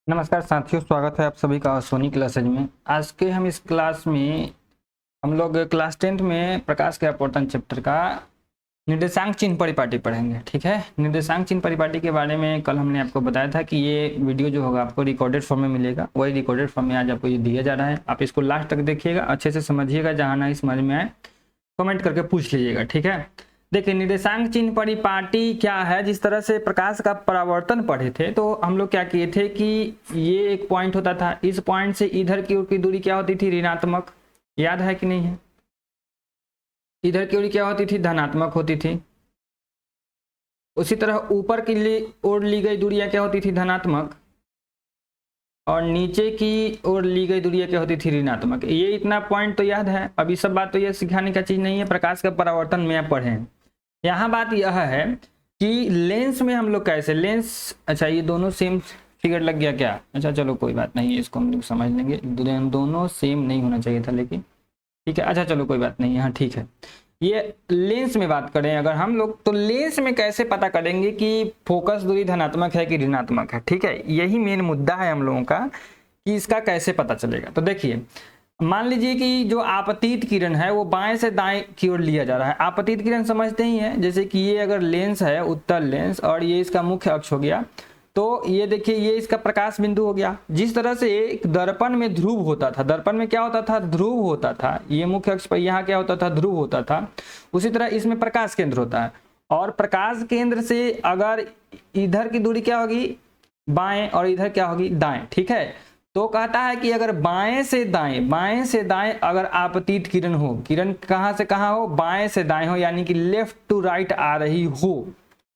नमस्कार साथियों, स्वागत है आप सभी का सोनी क्लासेज में। आज के हम इस क्लास में हम लोग क्लास 10th में प्रकाश के अपवर्तन चैप्टर का निर्देशांक चिन्ह परिपाटी पढ़ेंगे। ठीक है, निर्देशांक चिन्ह परिपाटी के बारे में कल हमने आपको बताया था कि ये वीडियो जो होगा आपको रिकॉर्डेड फॉर्म में मिलेगा। वही रिकॉर्डेड फॉर्म में आज आपको ये दिया जा रहा है। आप इसको लास्ट तक देखिएगा, अच्छे से समझिएगा, जहाँ ना समझ में आए कमेंट करके पूछ लीजिएगा। ठीक है, देखिए निर्देशांक चिन्ह परिपाटी क्या है। जिस तरह से प्रकाश का परावर्तन पढ़े थे तो हम लोग क्या किए थे कि ये एक पॉइंट होता था, इस पॉइंट से इधर की ओर की दूरी क्या होती थी, ऋणात्मक। याद है कि नहीं है? इधर की ओर क्या होती थी, धनात्मक होती थी। उसी तरह ऊपर की ओर ली गई दूरियां क्या होती थी, धनात्मक, और नीचे की ओर ली गई दूरियां क्या होती थी, ऋणात्मक। ये इतना पॉइंट तो याद है। अभी सब बात तो ये सिखाने का चीज नहीं है, प्रकाश का परावर्तन में आप पढ़े। यहाँ बात यह है कि लेंस में हम लोग कैसे लेंस, अच्छा ये दोनों सेम फिगर लग गया क्या? अच्छा चलो कोई बात नहीं है, इसको हम लोग समझ लेंगे। दोनों सेम नहीं होना चाहिए था लेकिन ठीक है। अच्छा चलो कोई बात नहीं, हाँ ठीक है। ये लेंस में बात करें अगर हम लोग, तो लेंस में कैसे पता करेंगे कि फोकस दूरी धनात्मक है कि ऋणात्मक है? ठीक है, यही मेन मुद्दा है हम लोगों का कि इसका कैसे पता चलेगा। तो देखिए, मान लीजिए कि जो आपतित किरण है वो बाएं से दाएं की ओर लिया जा रहा है। आपतित किरण समझते ही हैं, जैसे कि ये अगर लेंस है, उत्तल लेंस, और ये इसका मुख्य अक्ष हो गया, तो ये देखिए ये इसका प्रकाश बिंदु हो गया। जिस तरह से एक दर्पण में ध्रुव होता था, दर्पण में क्या होता था, ध्रुव होता था, ये मुख्य अक्ष पर यहाँ क्या होता था, ध्रुव होता था। उसी तरह इसमें प्रकाश केंद्र होता है, और प्रकाश केंद्र से अगर इधर की दूरी क्या होगी, बाएं, और इधर क्या होगी, दाएं। ठीक है, तो कहता है कि अगर बाएं से दाएं अगर आपतित किरण हो, किरण कहां से कहां हो, बाएं से दाएं हो, यानी कि लेफ्ट टू राइट आ रही हो।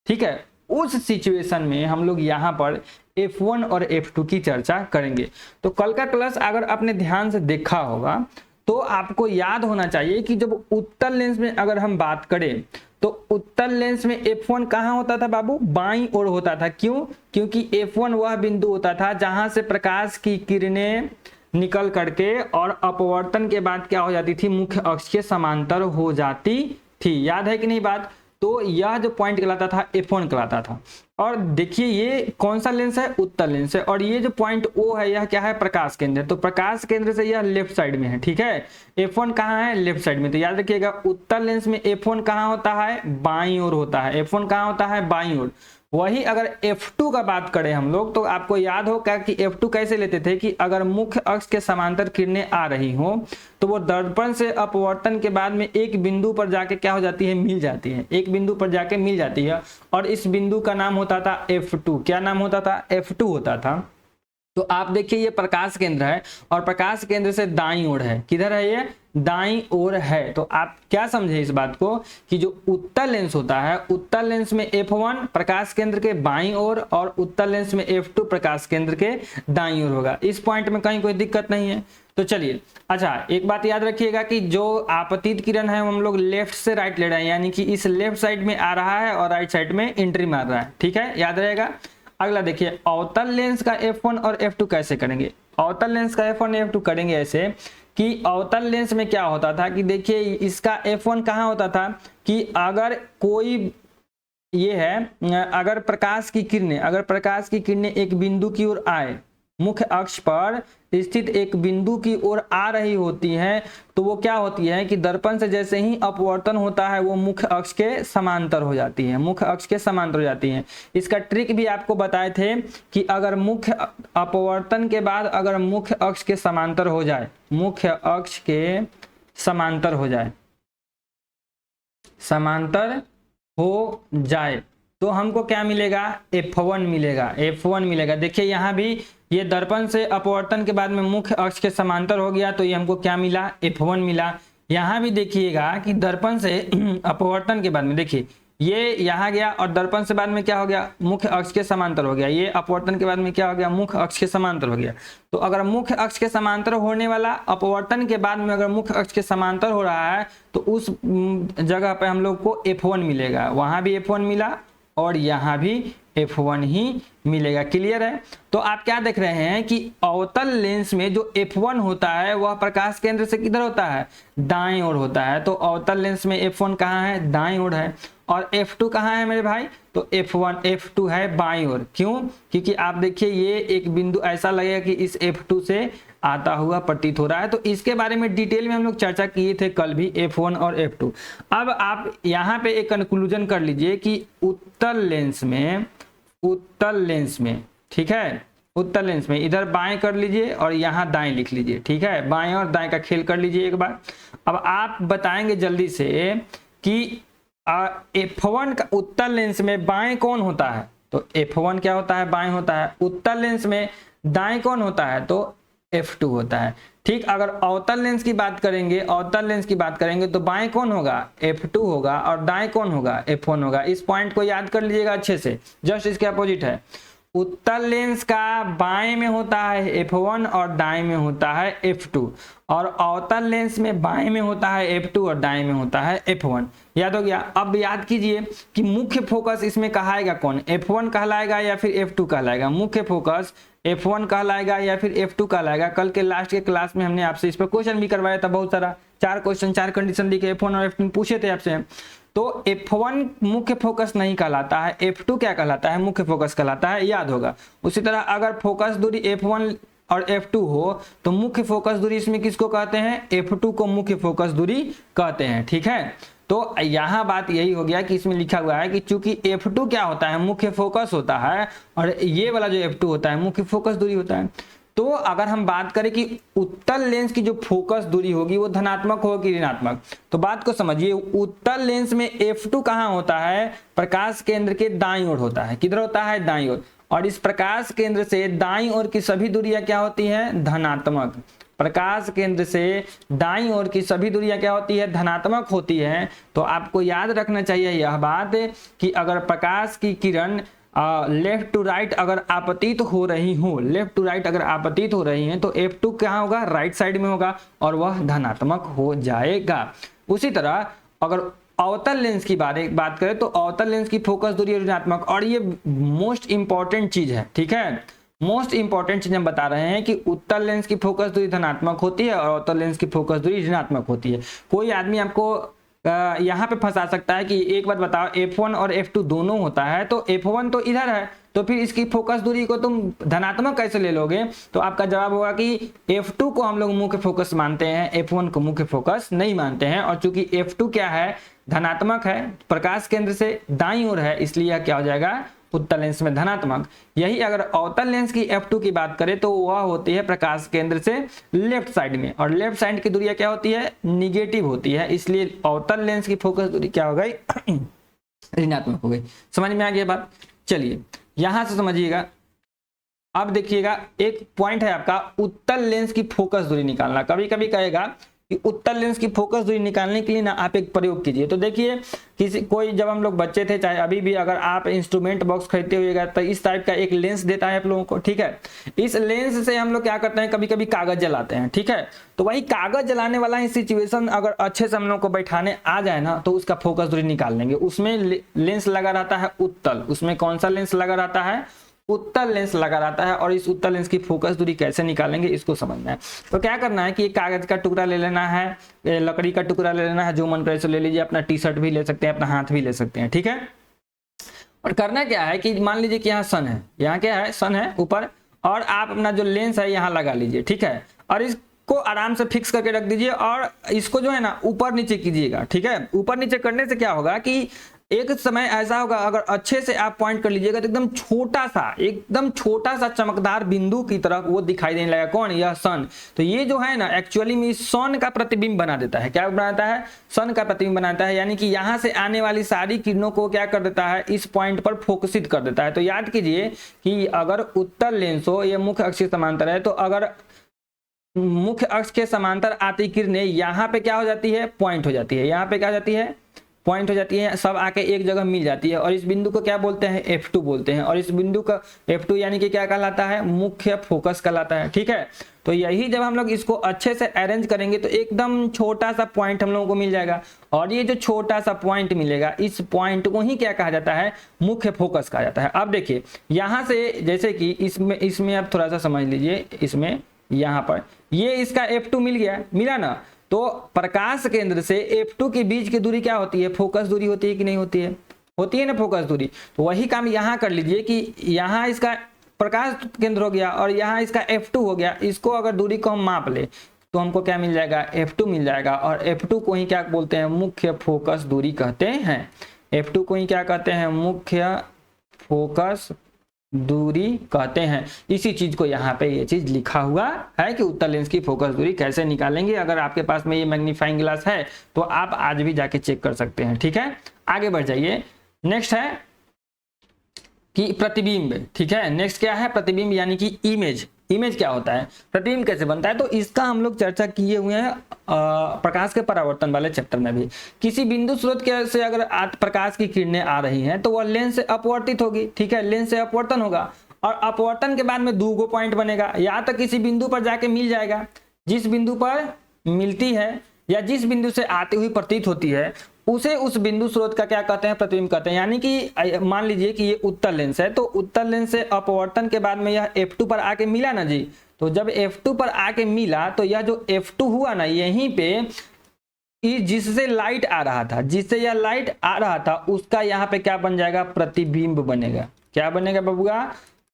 ठीक है, उस सिचुएशन में हम लोग यहाँ पर F1 और F2 की चर्चा करेंगे। तो कल का क्लास अगर आपने ध्यान से देखा होगा तो आपको याद होना चाहिए कि जब उत्तल लेंस में अगर हम बात करें तो उत्तल लेंस में F1 कहाँ होता था बाबू, बाईं ओर होता था। क्यों? क्योंकि F1 वह बिंदु होता था जहां से प्रकाश की किरणें निकल करके और अपवर्तन के बाद क्या हो जाती थी, मुख्य अक्ष के समांतर हो जाती थी। याद है कि नहीं बात? तो यह जो पॉइंट कहलाता था F1 कहलाता था। और देखिए ये कौन सा लेंस है, उत्तल लेंस है, और ये जो पॉइंट O है यह क्या है, प्रकाश केंद्र। तो प्रकाश केंद्र से यह लेफ्ट साइड में है। ठीक है, F1 कहाँ है, लेफ्ट साइड में। तो याद रखिएगा उत्तल लेंस में F1 कहाँ होता है, बाईं ओर होता है। F1 कहाँ होता है, बाईं ओर। वही अगर F2 का बात करें हम लोग, तो आपको याद हो क्या कि F2 कैसे लेते थे कि अगर मुख्य अक्ष के समांतर किरणें आ रही हो तो वो दर्पण से अपवर्तन के बाद में एक बिंदु पर जाके क्या हो जाती है, मिल जाती है। एक बिंदु पर जाके मिल जाती है, और इस बिंदु का नाम होता था F2। क्या नाम होता था, F2 होता था। तो आप देखिए ये प्रकाश केंद्र है, और प्रकाश केंद्र से दाईं ओर है। किधर है ये, दाईं ओर है। तो आप क्या समझे इस बात को कि जो उत्तल लेंस होता है, उत्तल लेंस में F1 प्रकाश केंद्र के बाईं ओर, और उत्तल लेंस में F2 प्रकाश केंद्र के दाईं ओर होगा। इस पॉइंट में कहीं कोई दिक्कत नहीं है। तो चलिए, अच्छा एक बात याद रखिएगा कि जो आपतित किरण है हम लोग लेफ्ट से राइट ले रहे हैं, यानी कि इस लेफ्ट साइड में आ रहा है और राइट साइड में एंट्री मार रहा है। ठीक है, याद रहेगा। अगला देखिए, अवतल लेंस का F1 और F2 कैसे करेंगे। अवतल लेंस का F1 F2 करेंगे ऐसे कि अवतल लेंस में क्या होता था कि देखिए इसका F1 कहाँ होता था कि अगर कोई ये है, अगर प्रकाश की किरणें एक बिंदु की ओर आए, मुख्य अक्ष पर स्थित एक बिंदु की ओर आ रही होती हैं, तो वो क्या होती है कि दर्पण से जैसे ही अपवर्तन होता है वो मुख्य अक्ष के समांतर हो जाती है, मुख्य अक्ष के समांतर हो जाती हैं। इसका ट्रिक भी आपको बताए थे कि अगर मुख्य अपवर्तन के बाद अगर मुख्य अक्ष के समांतर हो जाए, मुख्य अक्ष के समांतर हो जाए तो हमको क्या मिलेगा, F1 मिलेगा, F1 मिलेगा। देखिए यहाँ भी ये दर्पण से अपवर्तन के बाद में मुख्य अक्ष के समांतर हो गया, तो ये हमको क्या मिला, F1 मिला। यहाँ भी देखिएगा कि दर्पण से अपवर्तन के बाद में देखिए ये यहाँ गया, और दर्पण से बाद में क्या हो गया, मुख्य अक्ष के समांतर हो गया। ये अपवर्तन के बाद में क्या हो गया, मुख्य अक्ष के समांतर हो गया। तो अगर मुख्य अक्ष के समांतर होने वाला अपवर्तन के बाद में अगर मुख्य अक्ष के समांतर हो रहा है तो उस जगह पे हम लोग को F1 मिलेगा। वहां भी F1 मिला और यहाँ भी f1 ही मिलेगा। क्लियर है? तो आप क्या देख रहे हैं कि अवतल लेंस में जो f1 होता है वह प्रकाश केंद्र से किधर होता है, दाएं ओर होता है। तो अवतल लेंस में f1 कहाँ है, दाएं ओर है। और f2 कहाँ है मेरे भाई, तो f2 है बाईं ओर। क्यों? क्योंकि आप देखिए ये एक बिंदु ऐसा लगेगा कि इस f2 से आता हुआ प्रतीत हो रहा है। तो इसके बारे में डिटेल में हम लोग चर्चा किए थे कल भी, f1 और f2। अब आप यहाँ पे एक कंक्लूजन कर लीजिए कि उत्तल लेंस में ठीक है, उत्तल लेंस में इधर बाएं कर लीजिए और यहाँ दाएं लिख लीजिए। ठीक है, बाएं और दाएं का खेल कर लीजिए एक बार। अब आप बताएंगे जल्दी से कि f1 का उत्तल लेंस में बाएं कौन होता है, तो f1 क्या होता है, बाएं होता है। उत्तल लेंस में दाएं कौन होता है, तो f2 होता है। ठीक, अगर अवतल लेंस की बात करेंगे, तो बाएं कौन होगा, f2 होगा, और दाएं कौन होगा, f1 होगा। इस पॉइंट को याद कर लीजिएगा अच्छे से, जस्ट इसके अपोजिट है। उत्तल लेंस का बाएं में होता है f1 और दाएं में होता है f2, और अवतल लेंस में बाएं में होता है f2 और दाएं में होता है f1। याद हो गया? अब याद कीजिए कि मुख्य फोकस इसमें कहलाएगा कौन, f1 कहलाएगा या फिर f2 कहलाएगा। मुख्य फोकस f1 कहलाएगा या फिर f2 कहलाएगा। कल के लास्ट के क्लास में हमने आपसे इस पर क्वेश्चन भी करवाया था बहुत सारा, 4 क्वेश्चन 4 कंडीशन लिखे f1 और f2 पूछे थे आपसे। तो f1 मुख्य फोकस नहीं कहलाता है, f2 क्या कहलाता है, मुख्य फोकस कहलाता है, याद होगा। उसी तरह अगर फोकस दूरी f1 और f2 हो तो मुख्य फोकस दूरी इसमें किसको कहते हैं, f2 को मुख्य फोकस दूरी कहते हैं। ठीक है, तो यहाँ बात यही हो गया कि इसमें लिखा हुआ है कि चूंकि f2 क्या होता है, मुख्य फोकस होता है, और ये वाला जो f2 होता है मुख्य फोकस दूरी होता है। तो अगर हम बात करें कि उत्तल लेंस की जो फोकस दूरी होगी वो धनात्मक होगी ऋणात्मक, तो बात को समझिए। उत्तल लेंस में f2 कहाँ होता है, प्रकाश केंद्र के दाईं ओर होता है। किधर होता है, दाईं ओर। और इस प्रकाश केंद्र से दाईं ओर की सभी दूरियां क्या होती हैं, धनात्मक। प्रकाश केंद्र से दाईं ओर की सभी दूरियां क्या होती है, धनात्मक होती है। तो आपको याद रखना चाहिए यह बात कि अगर प्रकाश की किरण लेफ्ट टू राइट अगर आपतित हो रही हो, लेफ्ट टू राइट अगर आपतित हो रही है, तो f2 कहाँ होगा, राइट साइड में होगा और वह धनात्मक हो जाएगा। उसी तरह अगर अवतल लेंस की बात करें तो अवतल लेंस की फोकस दूरी ऋणात्मक, और ये मोस्ट इंपॉर्टेंट चीज है। ठीक है, मोस्ट इंपॉर्टेंट चीज हम बता रहे हैं कि उत्तल लेंस की फोकस दूरी धनात्मक होती है और अवतल लेंस की फोकस दूरी ऋणात्मक होती है। कोई आदमी आपको यहाँ पे फंसा सकता है कि एक बात बताओ, f1 और f2 दोनों होता है, तो f1 तो इधर है, तो फिर इसकी फोकस दूरी को तुम धनात्मक कैसे ले लोगे? तो आपका जवाब होगा कि f2 को हम लोग मुख्य फोकस मानते हैं, f1 को मुख्य फोकस नहीं मानते हैं। और चूंकि f2 क्या है, धनात्मक है, प्रकाश केंद्र से दाईं ओर है, इसलिए यह क्या हो जाएगा, उत्तल लेंस में धनात्मक। यही अगर अवतल लेंस की f2 की बात करें तो वह होती है प्रकाश केंद्र से लेफ्ट साइड में, और लेफ्ट साइड की दूरी क्या होती है, निगेटिव होती है, इसलिए अवतल लेंस की फोकस दूरी क्या हो गई, ऋणात्मक हो गई। समझ में आ गई बात? चलिए यहां से समझिएगा। अब देखिएगा एक पॉइंट है आपका, उत्तल लेंस की फोकस दूरी निकालना। कभी कभी कहेगा कि उत्तल लेंस की फोकस दूरी निकालने के लिए ना आप एक प्रयोग कीजिए। तो देखिए जब हम लोग बच्चे थे, चाहे अभी भी, अगर आप इंस्ट्रूमेंट बॉक्स खरीदते हुएगा तो इस टाइप का एक लेंस देता है आप लोगों को। ठीक है, इस लेंस से हम लोग क्या करते हैं, कभी कभी कागज जलाते हैं। ठीक है, तो वही कागज जलाने वाला ही सिचुएशन अगर अच्छे से हम लोग को बैठाने आ जाए ना, तो उसका फोकस दूरी निकाल लेंगे। उसमें लेंस लगा रहता है उत्तल, उसमें कौन सा लेंस लगा रहता है, उत्तल लेंस लगा रहता है। और इस उत्तल लेंस की फोकस दूरी कैसे निकालेंगे इसको समझना है। तो क्या करना है कि एक कागज का टुकड़ा ले लेना है, लकड़ी का टुकड़ा ले लेना है, जो मन करे सो ले लीजिए, अपना टी शर्ट भी ले सकते हैं, अपना हाथ भी ले सकते हैं। ठीक है, और करना क्या है कि मान लीजिए कि यहाँ सन है, यहाँ क्या है, सन है ऊपर, और आप अपना जो लेंस है यहाँ लगा लीजिए। ठीक है, और इसको आराम से फिक्स करके रख दीजिए, और इसको जो है ना ऊपर नीचे कीजिएगा। ठीक है, ऊपर नीचे करने से क्या होगा कि एक समय ऐसा होगा, अगर अच्छे से आप पॉइंट कर लीजिएगा तो एकदम छोटा सा चमकदार बिंदु की तरह वो दिखाई देने लगा। कौन? यह सन। तो ये जो है ना एक्चुअली में सन का प्रतिबिंब बना देता है। क्या बनाता है? सन का प्रतिबिंब बनाता है, यानी कि यहाँ से आने वाली सारी किरणों को क्या कर देता है, इस पॉइंट पर फोकसित कर देता है। तो याद कीजिए कि अगर उत्तल लेंस हो, यह मुख्य अक्ष के समांतर है, तो अगर मुख्य अक्ष के समांतर आती किरणें यहाँ पे क्या हो जाती है, पॉइंट हो जाती है। यहाँ पे क्या हो जाती है, पॉइंट हो जाती है, सब आके एक जगह मिल जाती है और इस बिंदु को क्या बोलते हैं, F2 बोलते हैं। और इस बिंदु का F2 यानी कि क्या कहलाता है, मुख्य फोकस कहलाता है। ठीक है, तो यही जब हम लोग इसको अच्छे से अरेंज करेंगे तो एकदम छोटा सा पॉइंट हम लोगों को मिल जाएगा और ये जो छोटा सा पॉइंट मिलेगा इस पॉइंट को ही क्या कहा जाता है, मुख्य फोकस कहा जाता है। अब देखिए यहाँ से जैसे कि इसमें आप थोड़ा सा समझ लीजिए, इसमें यहाँ पर ये इसका F2 मिल गया, मिला ना। तो प्रकाश केंद्र से F2 के बीच की दूरी क्या होती है, फोकस दूरी होती है कि नहीं होती है, होती है ना फोकस दूरी। तो वही काम यहाँ कर लीजिए कि यहाँ इसका प्रकाश केंद्र हो गया और यहाँ इसका F2 हो गया। इसको अगर दूरी को हम माप ले तो हमको क्या मिल जाएगा, F2 मिल जाएगा। और F2 को ही क्या बोलते हैं, मुख्य फोकस दूरी कहते हैं। F2 को ही क्या कहते हैं, मुख्य फोकस दूरी कहते हैं। इसी चीज को यहाँ पे ये चीज लिखा हुआ है कि उत्तल लेंस की फोकस दूरी कैसे निकालेंगे। अगर आपके पास में ये मैग्नीफाइंग ग्लास है तो आप आज भी जाके चेक कर सकते हैं। ठीक है, आगे बढ़ जाइए। नेक्स्ट है कि प्रतिबिंब। ठीक है, नेक्स्ट क्या है, प्रतिबिंब यानी कि इमेज। इमेज क्या होता है, प्रतिबिंब कैसे बनता है, तो इसका हम लोग चर्चा किए हुए हैं प्रकाश के परावर्तन वाले चैप्टर में भी। किसी बिंदु स्रोत के से अगर प्रकाश की किरणें आ रही हैं तो वह लेंस से अपवर्तित होगी। ठीक है, लेंस से अपवर्तन होगा और अपवर्तन के बाद में 2 पॉइंट बनेगा। या तो किसी बिंदु पर जाके मिल जाएगा, जिस बिंदु पर मिलती है या जिस बिंदु से आती हुई प्रतीत होती है उसे उस बिंदु स्रोत का क्या कहते हैं, प्रतिबिंब कहते हैं। यानी कि मान लीजिए कि ये उत्तल लेंस है, तो उत्तल लेंस से अपवर्तन के बाद में यह F2 पर आके मिला ना जी। तो जब F2 पर आके मिला तो यह जो F2 हुआ ना, यहीं पे जिससे लाइट आ रहा था, जिससे यह लाइट आ रहा था उसका यहाँ पे क्या बन जाएगा, प्रतिबिंब बनेगा। क्या बनेगा बबुआ,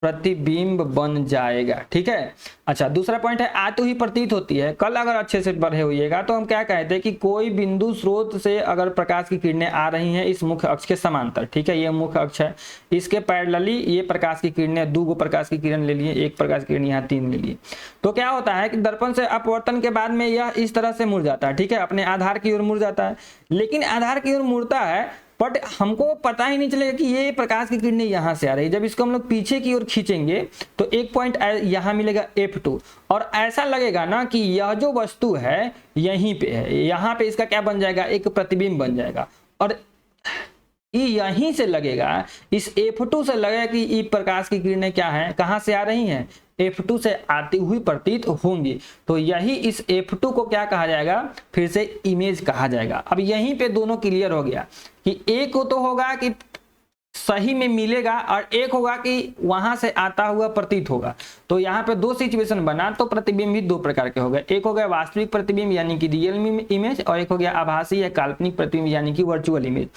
प्रतिबिंब बन जाएगा। ठीक है, अच्छा दूसरा पॉइंट है आती हुई प्रतीत होती है। कल अगर अच्छे से पढ़े होइएगा तो हम क्या कहते हैं कि कोई बिंदु स्रोत से अगर प्रकाश की किरणें आ रही हैं इस मुख्य अक्ष के समांतर। ठीक है, ये मुख्य अक्ष है, इसके पैरेलली ये प्रकाश की किरणें, 2 प्रकाश की किरण ले लिए, 1 प्रकाश की किरण यहाँ 3 ले लिए। तो क्या होता है कि दर्पण से अपवर्तन के बाद में यह इस तरह से मुड़ जाता है। ठीक है, अपने आधार की ओर मुड़ जाता है। लेकिन आधार की ओर मुड़ता है बट हमको पता ही नहीं चलेगा कि ये प्रकाश की किरणें यहाँ से आ रही है। जब इसको हम लोग पीछे की ओर खींचेंगे तो एक पॉइंट यहाँ मिलेगा F2 और ऐसा लगेगा ना कि यह जो वस्तु है यहीं पे है, यहाँ पे इसका क्या बन जाएगा, एक प्रतिबिंब बन जाएगा। और यहीं से लगेगा, इस F2 से लगेगा कि ये प्रकाश की किरणें क्या है, कहाँ से आ रही हैं, F2 से आती हुई प्रतीत होंगी। तो यही इस F2 को क्या कहा जाएगा, फिर से इमेज कहा जाएगा। अब यहीं पे दोनों क्लियर हो गया कि एक तो होगा कि सही में मिलेगा और एक होगा कि वहां से आता हुआ प्रतीत होगा। तो यहाँ पे 2 सिचुएशन बना, तो प्रतिबिंब भी 2 प्रकार के हो गए। एक हो गया वास्तविक प्रतिबिंब यानी कि रियल इमेज और एक हो गया आभासी या काल्पनिक प्रतिबिंब यानी कि वर्चुअल इमेज।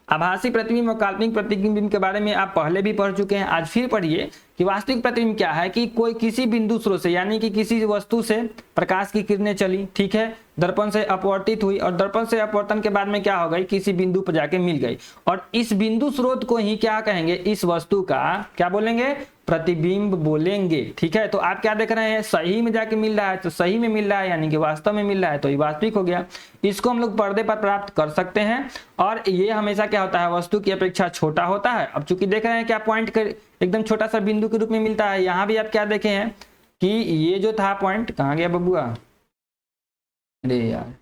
आभासी प्रतिबिंब और काल्पनिक प्रतिबिंब के बारे में आप पहले भी पढ़ चुके हैं, आज फिर पढ़िए कि वास्तविक प्रतिबिंब क्या है कि कोई किसी बिंदु स्रोत से यानी कि किसी वस्तु से प्रकाश की किरणें चली, ठीक है, दर्पण से अपवर्तित हुई और दर्पण से अपवर्तन के बाद में क्या हो गई, किसी बिंदु पर जाके मिल गई और इस बिंदु स्रोत को ही क्या कहेंगे, इस वस्तु का क्या बोलेंगे, प्रतिबिंब बोलेंगे। ठीक है, तो आप क्या देख रहे हैं, सही में जाके मिल रहा है, तो सही में मिल रहा है यानी कि वास्तव में मिल रहा है, तो ये वास्तविक हो गया। इसको हम लोग पर्दे पर प्राप्त कर सकते हैं और ये हमेशा क्या होता है, वस्तु की अपेक्षा छोटा होता है। अब चूंकि देख रहे हैं क्या पॉइंट कर एकदम छोटा सा बिंदु के रूप में मिलता है। यहाँ भी आप क्या देखे हैं कि ये जो था पॉइंट कहाँ गया बबुआ, अरे यार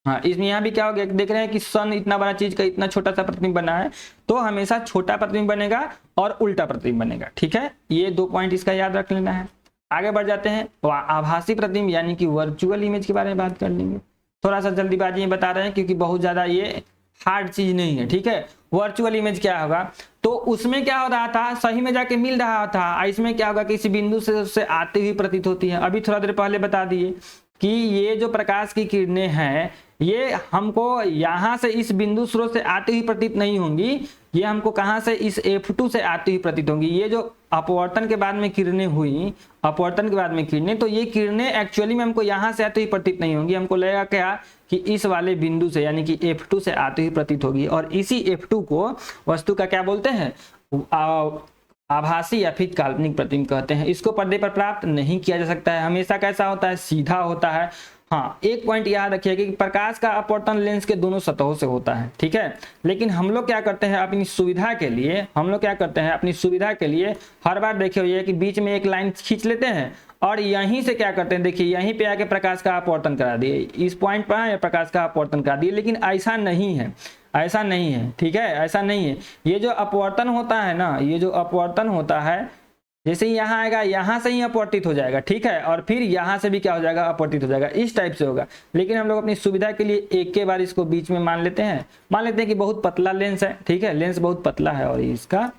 हाँ, इसमें यहाँ भी क्या हो गया, देख रहे हैं कि सन इतना बड़ा चीज का इतना छोटा सा प्रतिबिंब बना है, तो हमेशा छोटा प्रतिबिंब बनेगा और उल्टा प्रतिबिंब बनेगा। ठीक है, ये 2 पॉइंट इसका याद रख लेना है। आगे बढ़ जाते हैं, तो आभासी प्रतिबिंब यानी कि वर्चुअल इमेज के बारे में बात कर लेंगे। थोड़ा सा जल्दीबाजी में बता रहे हैं क्योंकि बहुत ज्यादा ये हार्ड चीज नहीं है। ठीक है, वर्चुअल इमेज क्या होगा, तो उसमें क्या हो रहा था, सही में जाके मिल रहा था, इसमें क्या होगा, किसी बिंदु से उससे आती हुई प्रतीत होती है। अभी थोड़ा देर पहले बता दिए कि ये जो प्रकाश की किरणें हैं ये हमको यहाँ से इस बिंदु स्रोत से आती हुई प्रतीत नहीं होंगी, ये हमको कहाँ से, इस F2 से आती हुई प्रतीत होंगी। ये जो अपवर्तन के बाद में किरणें हुई, अपवर्तन के बाद में किरणें, तो ये किरणें एक्चुअली में हमको यहाँ से आती हुई प्रतीत नहीं होंगी, हमको लगेगा क्या कि इस वाले बिंदु से यानी कि F2 से आती हुई प्रतीत होगी। और इसी F2 को वस्तु का क्या बोलते हैं, आभासी या फिर काल्पनिक प्रतिबिंब कहते हैं। इसको पर्दे पर प्राप्त नहीं किया जा सकता है, हमेशा कैसा होता है, सीधा होता है। हाँ, एक पॉइंट याद रखिए कि प्रकाश का अपवर्तन लेंस के दोनों सतहों से होता है। ठीक है, लेकिन हम लोग क्या करते हैं अपनी सुविधा के लिए, हर बार देखे हुए कि बीच में एक लाइन खींच लेते हैं और यहीं से क्या करते हैं, देखिए यहीं पे आके प्रकाश का अपवर्तन करा दिए, इस पॉइंट पर प्रकाश का अपवर्तन करा दिए। लेकिन ऐसा नहीं है, ऐसा नहीं है, ठीक है, ऐसा नहीं है। ये जो अपवर्तन होता है ना, ये जो अपवर्तन होता है, जैसे ही यहाँ आएगा यहाँ से ही अपवर्तित हो जाएगा, ठीक है, और फिर यहाँ से भी क्या हो जाएगा, अपवर्तित हो जाएगा, इस टाइप से होगा। लेकिन हम लोग अपनी सुविधा के लिए एक के बार इसको बीच में मान लेते हैं कि बहुत पतला लेंस है, ठीक है, लेंस बहुत पतला है और इसका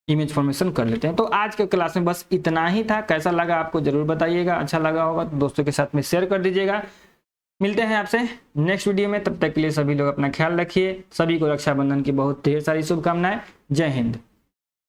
इमेज फॉर्मेशन कर लेते हैं। तो आज के क्लास में बस इतना ही था। कैसा लगा आपको जरूर बताइएगा, अच्छा लगा होगा तो दोस्तों के साथ में शेयर कर दीजिएगा। मिलते हैं आपसे नेक्स्ट वीडियो में, तब तक के लिए सभी लोग अपना ख्याल रखिए। सभी को रक्षाबंधन की बहुत ढेर सारी शुभकामनाएं। जय हिंद।